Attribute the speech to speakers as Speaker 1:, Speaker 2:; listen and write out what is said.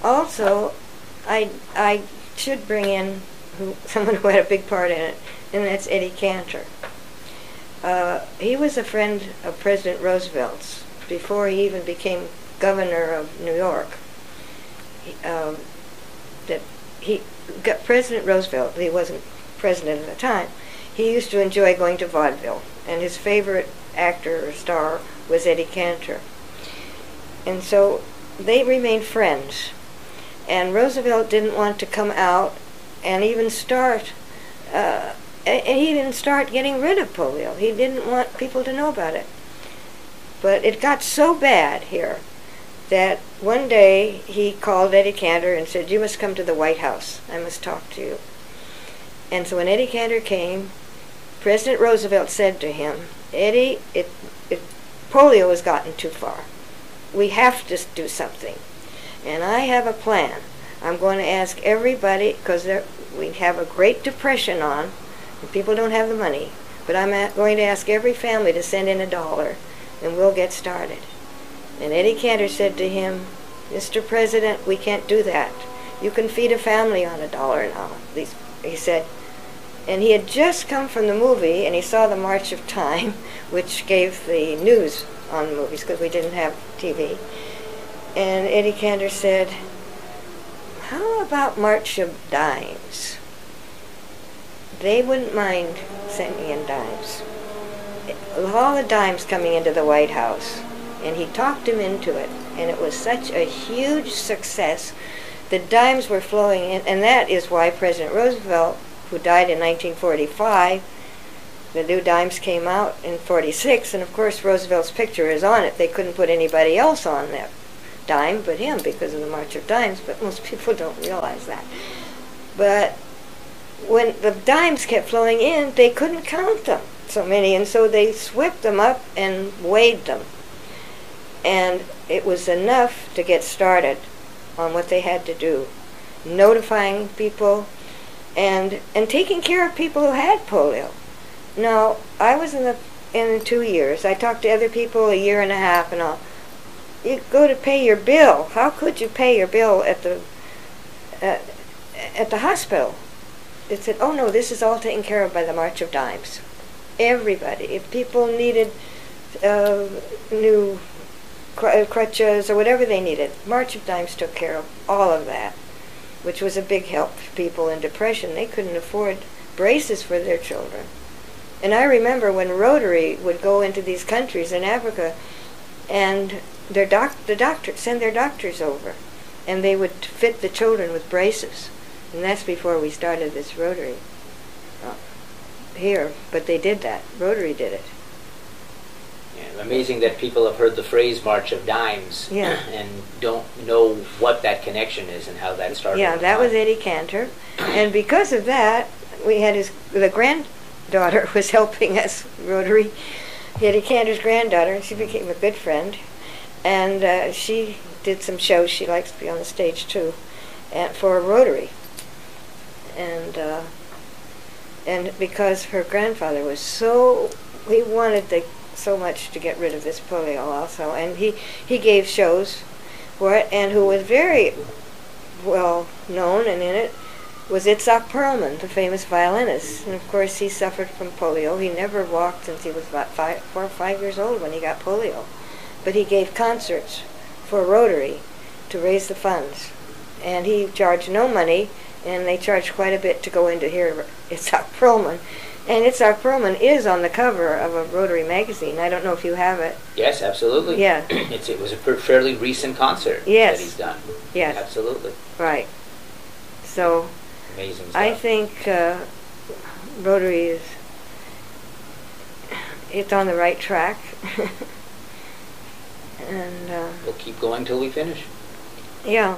Speaker 1: Also, I should bring in someone who had a big part in it, and that's Eddie Cantor. He was a friend of President Roosevelt's before he even became governor of New York. President Roosevelt, he wasn't president at the time, he used to enjoy going to vaudeville, and his favorite actor or star was Eddie Cantor. And so they remained friends. And Roosevelt didn't want to come out and even start getting rid of polio. He didn't want people to know about it. But it got so bad here that one day he called Eddie Cantor and said, "You must come to the White House. I must talk to you." And so when Eddie Cantor came, President Roosevelt said to him, "Eddie, polio has gotten too far. We have to do something. And I have a plan. I'm going to ask everybody, because we have a Great Depression on, and people don't have the money, but I'm going to ask every family to send in $1, and we'll get started." And Eddie Cantor said to him, "Mr. President, we can't do that. You can feed a family on $1 now." He said, and he had just come from the movie, and he saw the March of Time, which gave the news on the movies, because we didn't have TV. And Eddie Cantor said, "How about March of Dimes? They wouldn't mind sending in dimes." All the dimes coming into the White House. And he talked him into it. And it was such a huge success. The dimes were flowing in. And that is why President Roosevelt, who died in 1945, the new dimes came out in 46. And of course Roosevelt's picture is on it. They couldn't put anybody else on that dime but him because of the March of Dimes. But most people don't realize that. But when the dimes kept flowing in, they couldn't count them, so many, and so they swept them up and weighed them. And it was enough to get started on what they had to do, notifying people and taking care of people who had polio. Now, I was in 2 years. I talked to other people a year and a half and all. You go to pay your bill. How could you pay your bill at the hospital? It said, "Oh no, this is all taken care of by the March of Dimes." Everybody. If people needed new crutches or whatever they needed, March of Dimes took care of all of that, which was a big help for people in depression. They couldn't afford braces for their children. And I remember when Rotary would go into these countries in Africa, and the doctor send their doctors over, and they would fit the children with braces. And that's before we started this Rotary here, but they did that. Rotary did it.
Speaker 2: Yeah, amazing that people have heard the phrase March of Dimes,
Speaker 1: yeah,
Speaker 2: and don't know what that connection is and how that started.
Speaker 1: Yeah, that was Eddie Cantor. And because of that, we had the granddaughter was helping us, Rotary. Eddie Cantor's granddaughter, and she became a good friend. And she did some shows. She likes to be on the stage too, for Rotary. And because her grandfather was he wanted so much to get rid of this polio also, and he gave shows for it, and who was very well known and in it was Itzhak Perlman, the famous violinist. And of course he suffered from polio. He never walked since he was about 4 or 5 years old when he got polio. But he gave concerts for Rotary to raise the funds. And he charged no money, and they charged quite a bit to go in to hear Itzhak Perlman. And Itzhak Perlman is on the cover of a Rotary magazine. I don't know if you have it.
Speaker 2: Yes, absolutely.
Speaker 1: Yeah.
Speaker 2: It was a fairly recent concert
Speaker 1: yes.
Speaker 2: that he's done.
Speaker 1: Yes.
Speaker 2: Absolutely.
Speaker 1: Right. So
Speaker 2: amazing stuff.
Speaker 1: I think Rotary it's on the right track. And
Speaker 2: we'll keep going till we finish.
Speaker 1: Yeah.